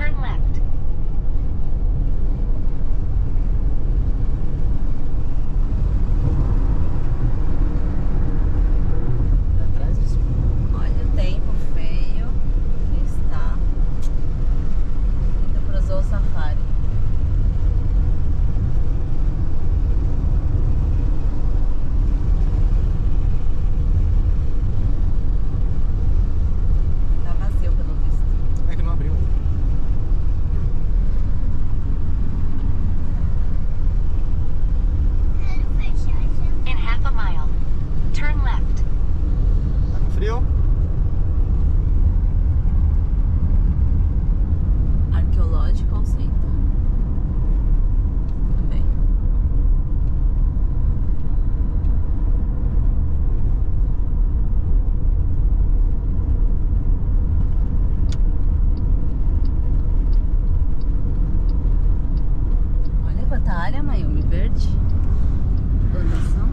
Turn left. Atrás disso. Olha o tempo feio que está indo pro Zoo Safari. Tá vazio pelo visto. É que não abriu ainda. In half a mile, turn left. Tá com frio? Arqueológico Center. Também. Olha quanta área, Miami verde. Plantação.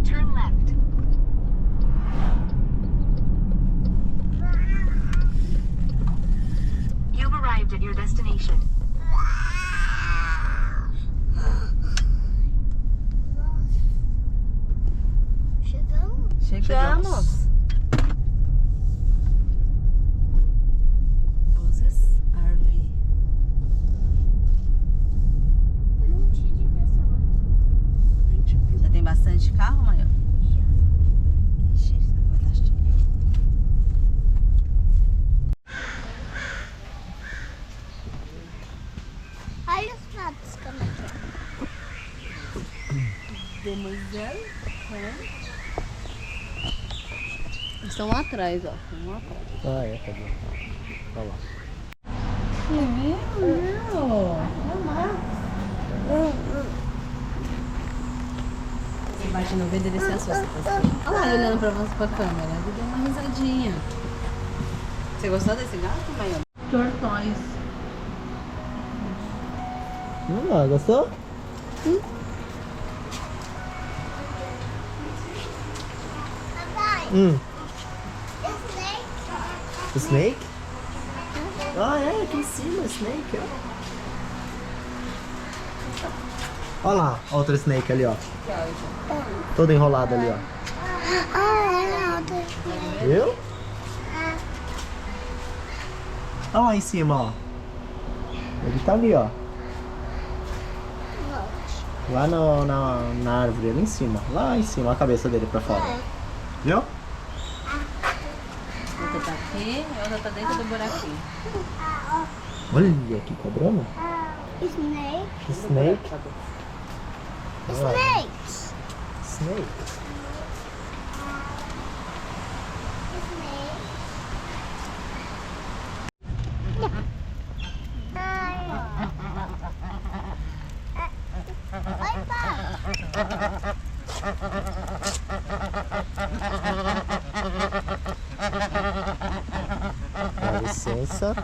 Turn left. You've arrived at your destination. Chegamos. Buses RV. Já tem bastante carro, Maio? Ixi, essa vai estar cheia. Olha os pratos como é que é. Demoiselle. Estão lá atrás, ó. Estão lá atrás. Ah, é, tá bom. Olha lá. É mesmo? Você bate no vidro e ele se assusta. Olha lá, ele olhando pra você com a câmera. Ele deu uma risadinha. Você gostou desse gato, Maio? Tortóis. Vamos lá, gostou? Papai, esse Snake? Ah, é, aqui em cima, Snake, ó. Olha lá, outra Snake ali, ó. Todo enrolado ali, ó. Viu? Olha lá em cima, ó. Ele tá ali, ó. Lá na árvore, ali em cima. Lá em cima, a cabeça dele pra fora. Viu? Outra tá aqui e outra tá dentro do buraquinho. Olha que cobrando. Snake. Snake. Snakes. Snake. Oi, pai. Dá licença.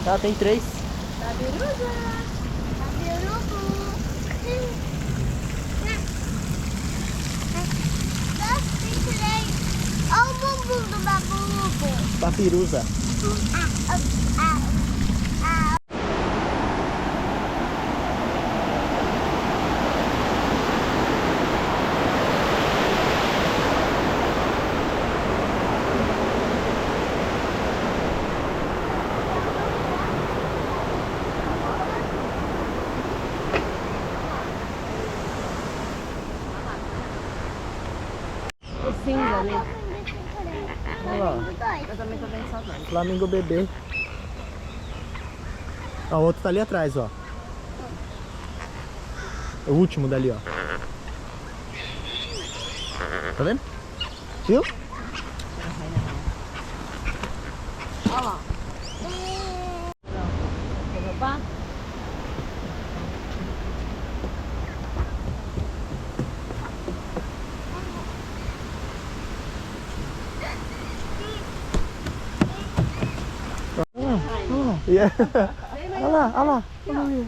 Tá, tem 3. Babiruba. Babirubu. Tem 3. Olha o bumbum do baburubu. Papirusa. O cinza ali. Olha lá. Eu também tô vendo só dois. Flamingo bebê. Ó, o outro tá ali atrás, ó. O último dali, ó. Tá vendo? Viu? Olha lá. Quer roubar? Yeah. Olha lá, olha lá. Olha lá.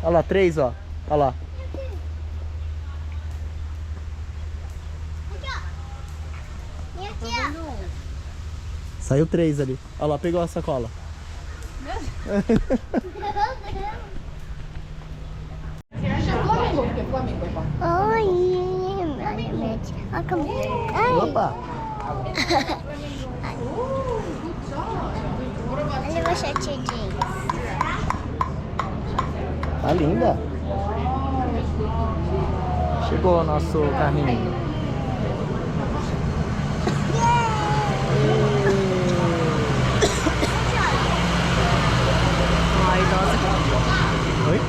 Olha lá, 3, ó. Olha lá. Saiu 3 ali. Olha lá, pegou a sacola. Oi, Opa! olha meu short jeans. Tá linda. Chegou o nosso carrinho. Oi?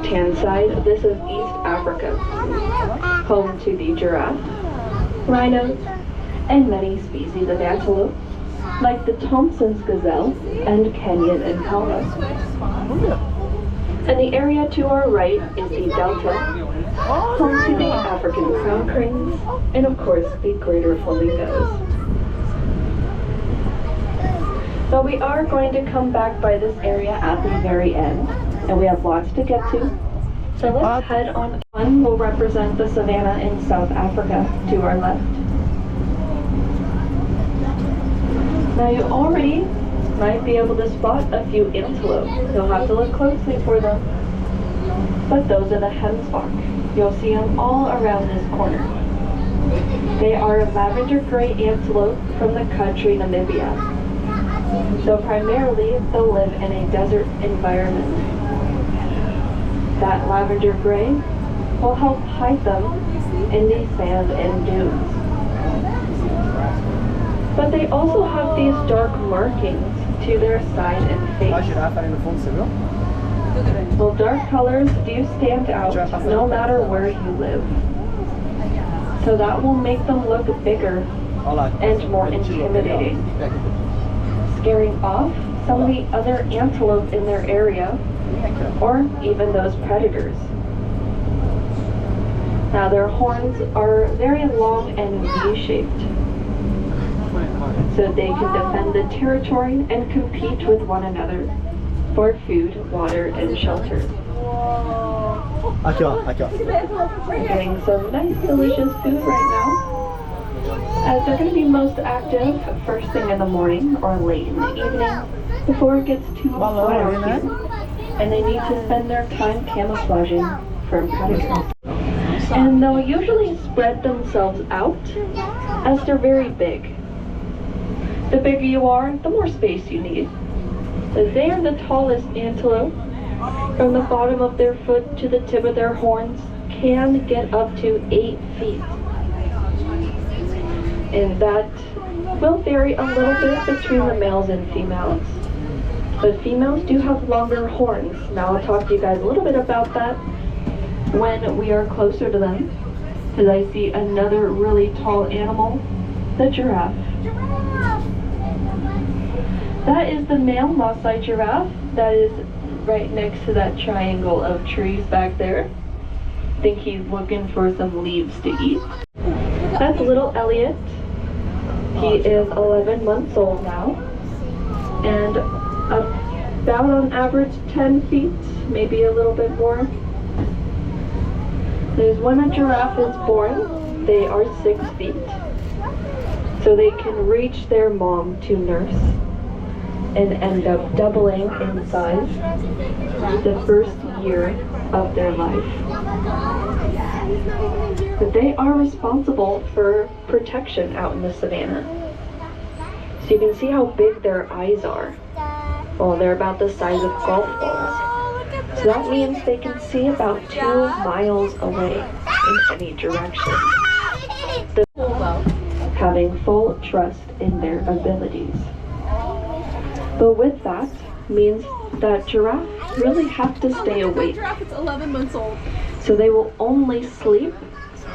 Tan side, this is East Africa, home to the giraffe, rhinos, and many species of antelope, like the Thompson's gazelle and Kenyan impala. And the area to our right is the delta, home to the African crown cranes, and of course the greater flamingos. But we are going to come back by this area at the very end, and we have lots to get to. So let's head on. One will represent the savanna in South Africa to our left. Now you already might be able to spot a few antelope. You'll have to look closely for them. But those are the hemsbok. You'll see them all around this corner. They are lavender gray antelope from the country Namibia. So primarily, they'll live in a desert environment. That lavender gray will help hide them in the sand and dunes. But they also have these dark markings to their side and A face. girafa ali no fundo, você viu? Well, dark colors do stand out no matter where you live. So that will make them look bigger Olha lá. and more intimidating, scaring off some of the other antelope in their area, or even those predators. Now their horns are very long and V-shaped, so they can defend the territory and compete with one another for food, water, and shelter. Aqui, ó. Aqui, ó. We're getting some nice, delicious food right now, as they're going to be most active first thing in the morning or late in the evening before it gets too hot out here, and they need to spend their time camouflaging from predators. And they'll usually spread themselves out as they're very big. The bigger you are, the more space you need. They are the tallest antelope. From the bottom of their foot to the tip of their horns can get up to 8 feet. And that will vary a little bit between the males and females. But females do have longer horns. Now I'll talk to you guys a little bit about that when we are closer to them. Because I see another really tall animal, the giraffe. That is the male Maasai giraffe. That is right next to that triangle of trees back there. I think he's looking for some leaves to eat. That's little Elliot. He is 11 months old now, and about on average 10 feet, maybe a little bit more. There's when a giraffe is born, they are 6 feet, so they can reach their mom to nurse and end up doubling in size the first year of their life. But they are responsible for protection out in the savannah. So you can see how big their eyes are. Well, they're about the size of golf balls. So that means they can see about 2 miles away in any direction. Having full trust in their abilities. But with that means that giraffes really have to stay awake. Giraffe is 11 months old. So they will only sleep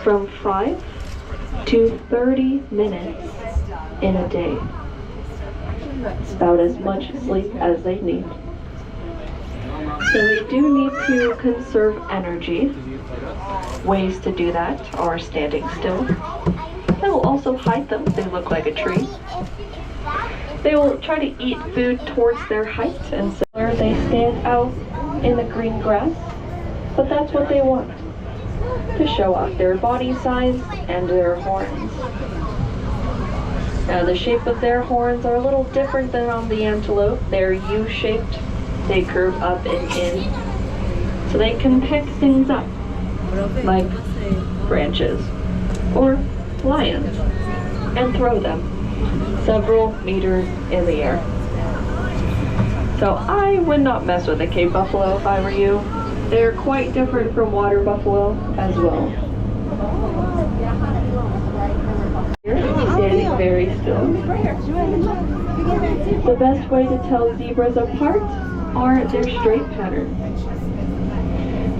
from 5 to 30 minutes in a day. It's about as much sleep as they need. So they do need to conserve energy. Ways to do that are standing still. That will also hide them if they look like a tree. They will try to eat food towards their height, and so they stand out in the green grass, but that's what they want, to show off their body size and their horns. Now the shape of their horns are a little different than on the antelope. They're U-shaped, they curve up and in, so they can pick things up, like branches or lions, and throw them several meters in the air. So I would not mess with a Cape buffalo if I were you. They're quite different from water buffalo as well. Standing very still. The best way to tell zebras apart are their straight patterns.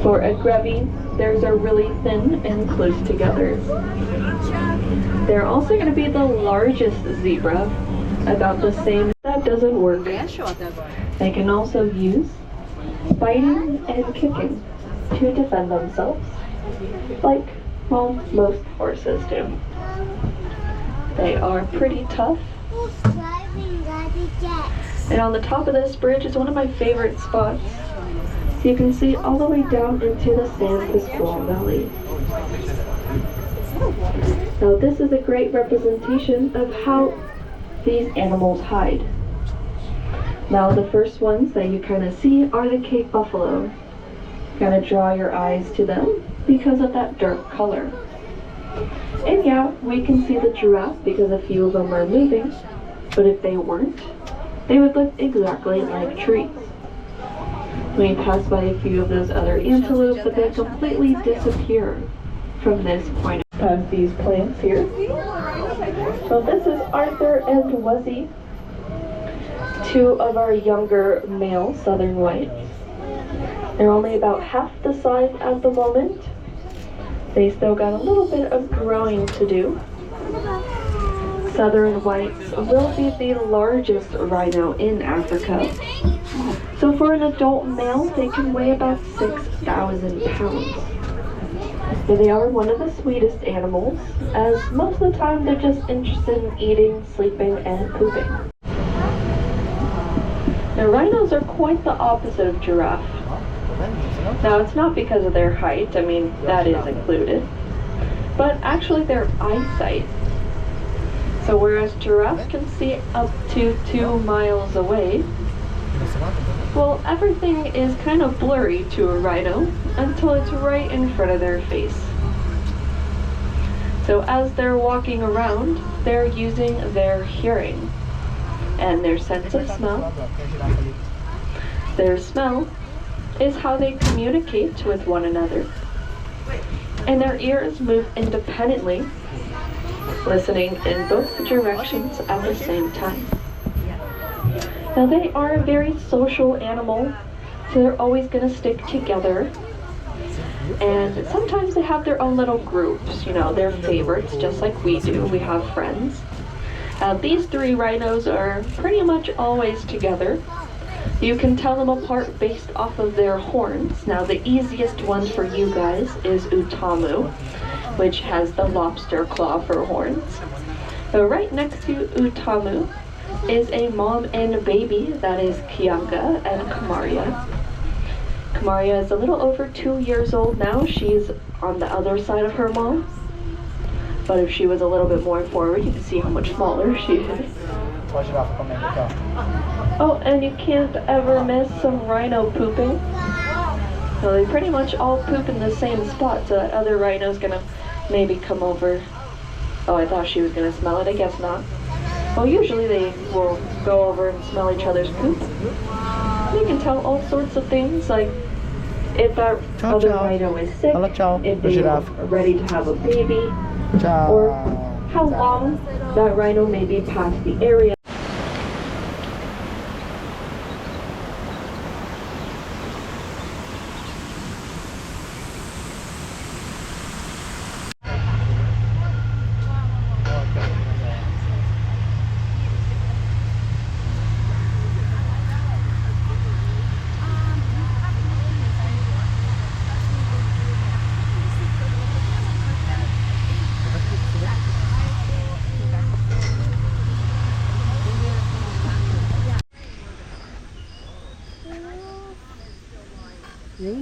For a grevy, theirs are really thin and close together. They're also going to be the largest zebra, about the same. That doesn't work. They can also use biting and kicking to defend themselves, like, well, most horses do. They are pretty tough. And on the top of this bridge is one of my favorite spots. So you can see all the way down into the San Pasquale Valley. Now this is a great representation of how these animals hide. Now the first ones that you kind of see are the Cape buffalo. Kind of draw your eyes to them because of that dark color. And yeah, we can see the giraffe because a few of them are moving, but if they weren't, they would look exactly like trees. We pass by a few of those other antelopes, but they completely disappear from this point. Past these plants here. So this is Arthur and Wuzzy, two of our younger male southern whites. They're only about half the size at the moment. They still got a little bit of growing to do. Southern whites will be the largest rhino in Africa. So for an adult male, they can weigh about 6,000 pounds. But they are one of the sweetest animals, as most of the time they're just interested in eating, sleeping, and pooping. Now rhinos are quite the opposite of giraffe. Now it's not because of their height, I mean that is included, but actually their eyesight. So whereas giraffe can see up to 2 miles away, well, everything is kind of blurry to a rhino until it's right in front of their face. So as they're walking around, they're using their hearing and their sense of smell. Their smell is how they communicate with one another. And their ears move independently, listening in both directions at the same time. Now they are a very social animal, so they're always going to stick together. And sometimes they have their own little groups, you know, their favorites, just like we do. We have friends. These 3 rhinos are pretty much always together. You can tell them apart based off of their horns. Now the easiest one for you guys is Utamu, which has the lobster claw for horns. So right next to Utamu is a mom and baby, that is Kiaka and Kamaria. Kamaria is a little over 2 years old now. She's on the other side of her mom. But if she was a little bit more forward, you can see how much smaller she is. Oh, and you can't ever miss some rhino pooping. So they pretty much all poop in the same spot, so that other rhino's gonna maybe come over. Oh, I thought she was gonna smell it, I guess not. Well, usually they will go over and smell each other's poop. You can tell all sorts of things, like if that other rhino is sick, if they are ready to have a baby, or how long that rhino may be past the area.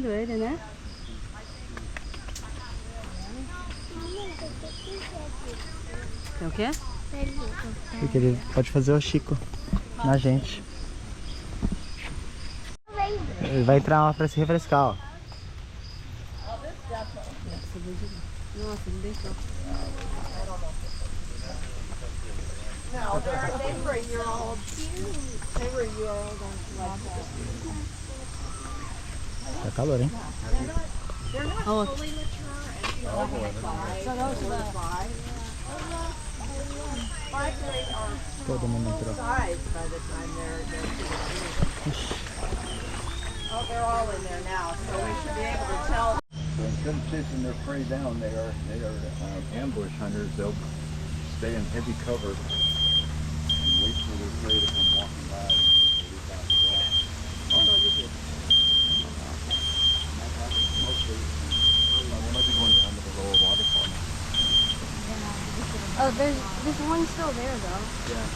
lindo ele, né? É o quê? Porque ele pode fazer o Chico na gente. Ele vai entrar lá pra se refrescar, ó. Nossa, ele deitou. Tá calor, hein? A outra. Todo mundo entrou. So instead of chasing their prey down, they are ambush hunters. They'll stay in heavy cover and wait for their prey to come walking by. Mostly, they might be going down to the lower waterfall now. Oh, there's one still there though. Yeah.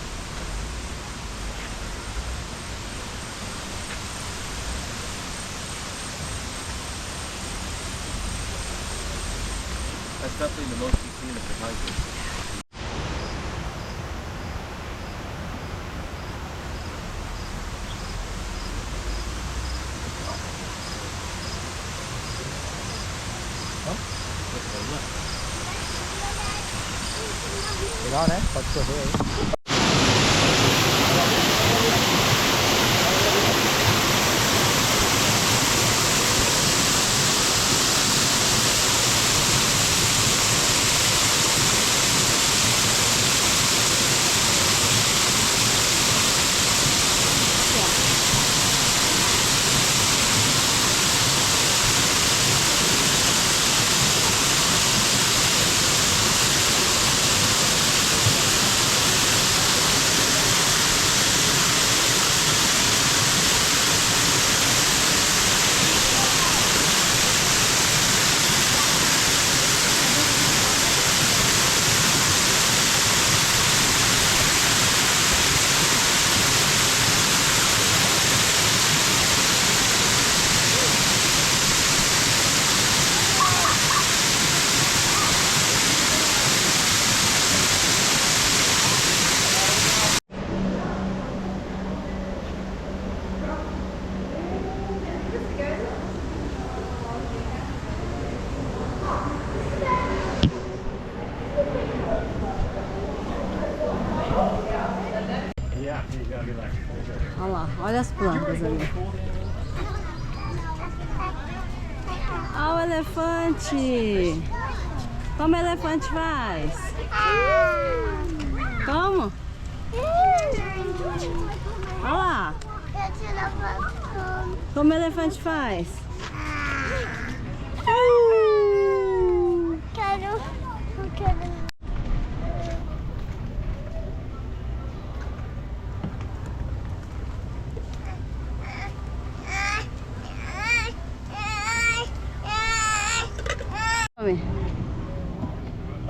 That's definitely the most you've seen of the hikers. Legal, né? Pode correr aí. Olha lá, olha as plantas ali. Olha o elefante. Como o elefante faz? Como? Olha lá. Como o elefante faz? Quero.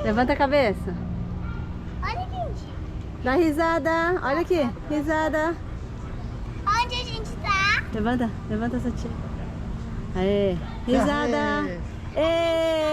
Levanta a cabeça. Olha, gente. Dá risada. Olha aqui. Risada. Onde a gente tá? Levanta. Levanta essa tia. Aê. Risada. Ê.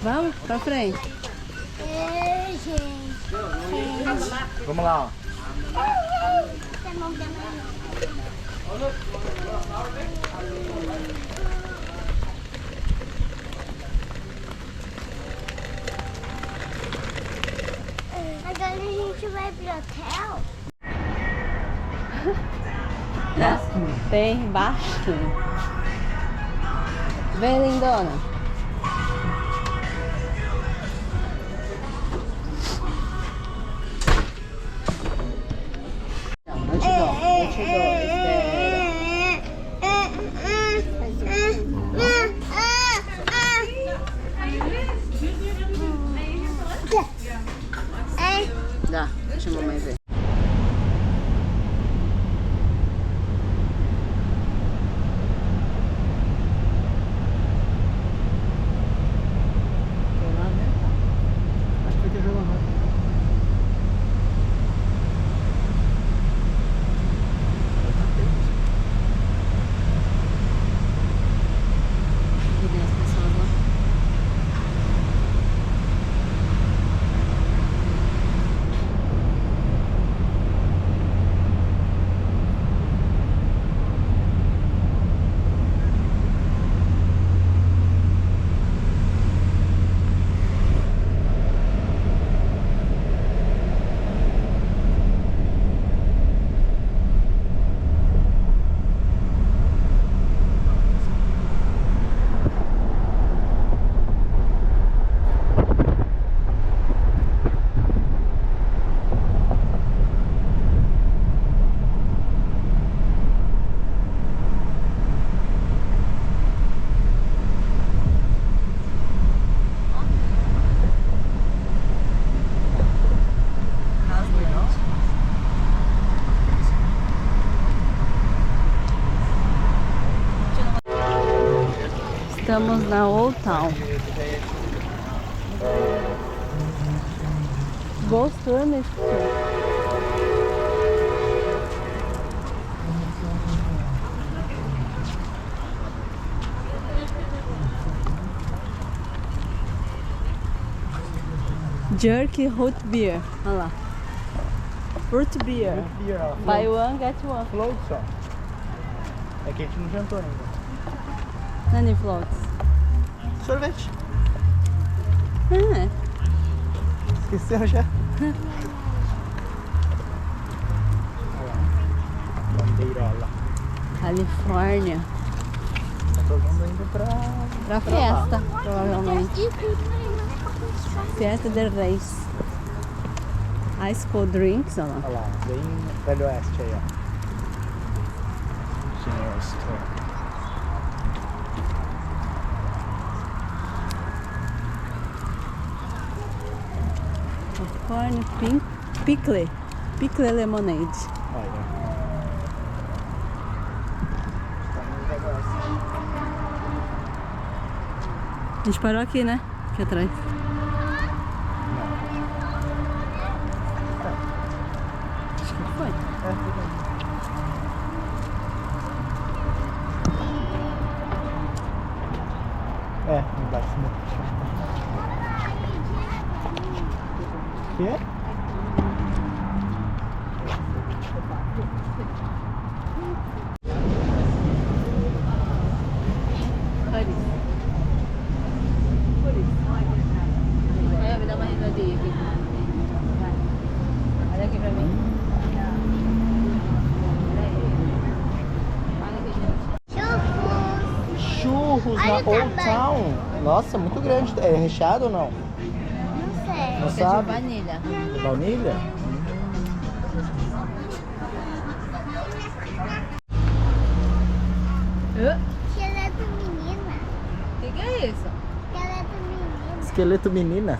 Vamos pra frente. Ei, gente. Vamos lá, ó. você não tem Agora a gente vai pro hotel. Tem basquinho. Vem, lindona. Não te dou, espera. Dá, deixa a mamãe ver. Acho que vai ter jogo agora. Cadê as pessoas lá? Estamos na Old Town. Gostando disso? Jerky root beer. Olha lá. Root beer. Buy one, get one. Float só. É que a gente não jantou ainda. Honey floats. Sorvete. Ah, Esqueceu já? Bandeirola. Califórnia. Tá todo mundo indo Pra festa, provavelmente. Festa del Reis. Ice cold drinks, olha lá. Olha lá, bem Velho Oeste aí, ó. Engenheiro Store. Popcorn, pickle lemonade. Olha. A gente parou aqui, né? Aqui atrás. Acho que foi. Embaixo do quê? Me dá uma risadinha aqui. Olha aqui pra mim. Churros na Old Town. Nossa, muito grande. É recheado ou não? Não sei. Não É de sabe? vanilha. Baunilha? Esqueleto menina. O que é isso? Esqueleto menina. Esqueleto menina?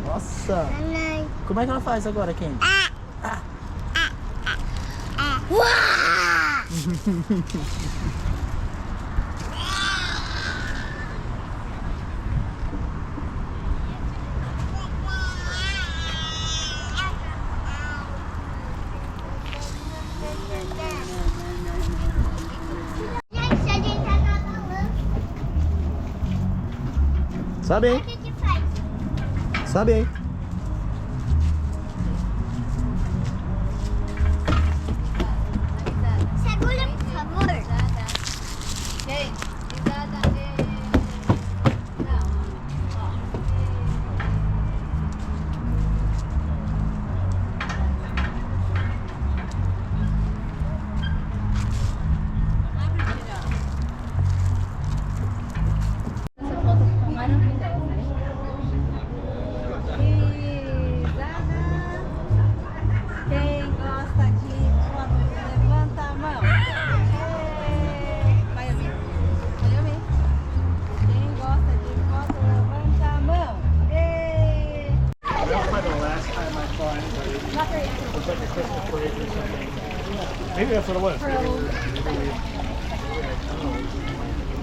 Nossa. Nanai. Como é que ela faz agora, Ken? Gente, a gente tá na balança. Sobe O aí. que a gente faz? Sobe aí.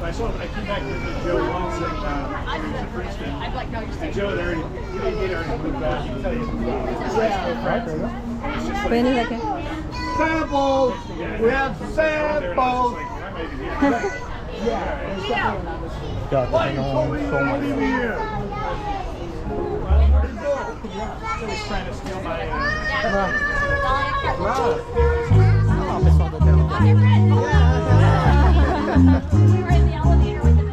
I came back with Joe once and he was in Princeton. And Joe had already moved back. He can tell you. Apenas aqui. Samples! We have samples! Aqui, ó, tá tendo um som ali. So he's trying to steal my. Olha lá o pessoal da tela. We were in the elevator with him.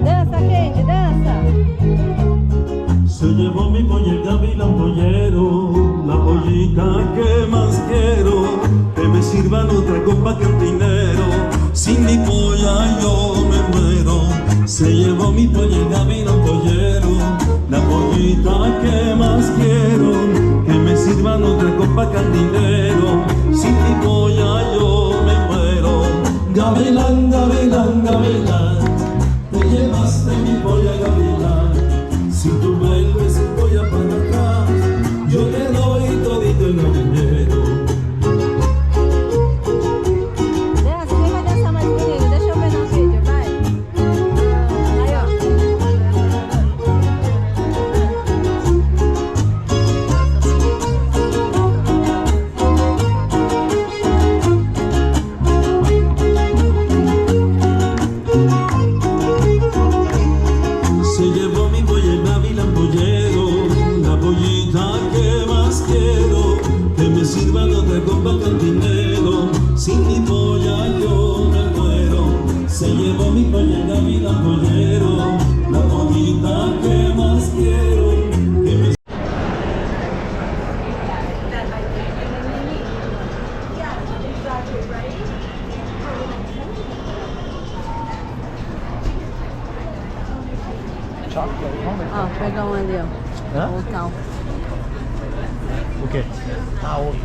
Dança, Kendi, dança. Se llevó mi polla el gavilán pollero, la pollita que más quiero, que me sirvan otra copa cantinero, sin mi polla yo me muero. Se llevó mi polla el gavilán pollero, la pollita que más quiero, que me sirvan otra copa cantinero, sin mi polla yo me muero. Gavilán, gavilán, gavilán, te llevaste mi polla gavilán. Si tú vuelves sin polla para atrás, yo te doy todito el dinero. Dança, quem vai dançar mais comigo? Deixa eu ver no vídeo, vai. Aí, ó. Se llevó mi polla el gavilán pollero, la pollita que más quiero, que me sirvan otra copa cantinero, sin mi polla yo me muero. Se llevó mi polla el gavilán pollero, la pollita que más quiero, que me Ó, pegar um ali, ó. Hã? O tal. O quê? Ah, outro.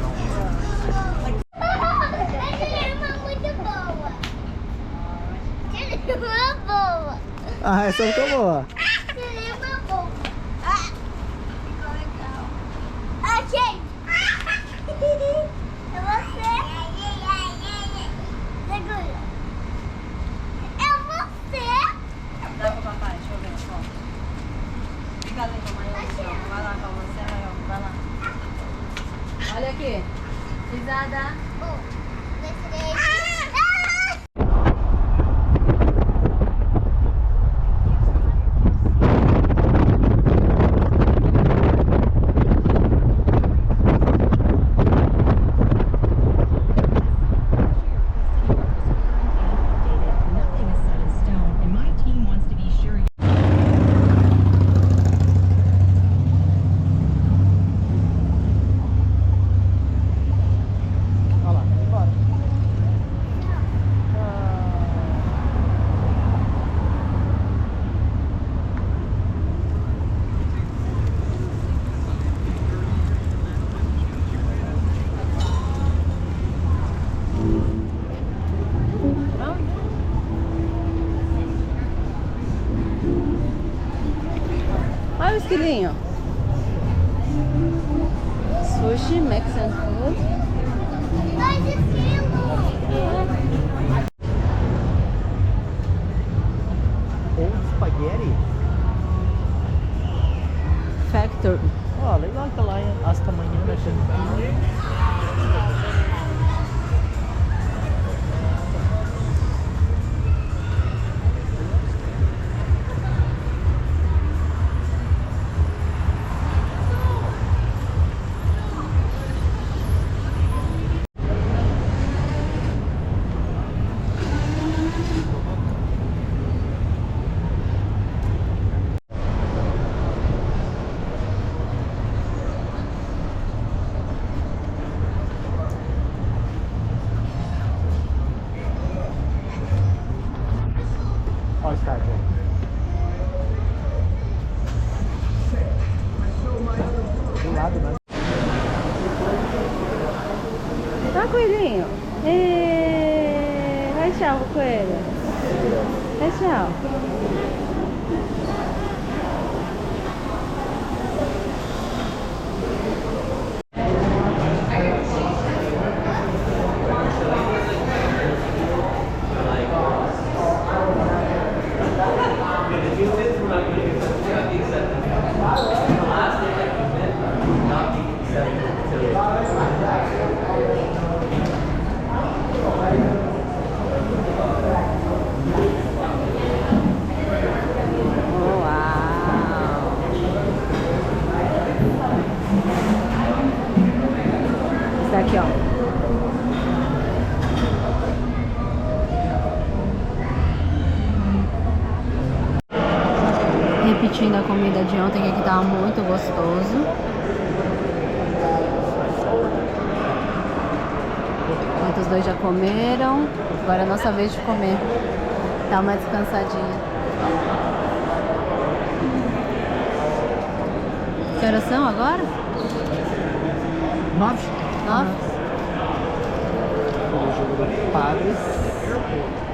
Cinema muito boa. Cinema boa. Ah, essa ficou boa. Cinema boa. Ficou legal. Achei. É você. Segura. É você. Dá pra papai, deixa eu ver só. Fica ali com a maior. Vai lá com você, maior. Vai lá. Olha aqui. Risada. 1, 2, 3. Nothing is set in stone, and my team wants to be sure. Olha lá, bora. Olha o esquilinho. Sushi, Mexican food. 2 quilos. Old Spaghetti. Factory. Ó, legal que tá lá hasta amanhã, né, Olha o estádio. Do lado, né? Tá, coelhinho? Vai tchau, coelho. Vai tchau. curtindo a comida de ontem, que aqui tava muito gostoso. Enquanto os dois já comeram, agora é a nossa vez de comer. Dá uma descansadinha. Que horas são agora? 9. 9? Padres.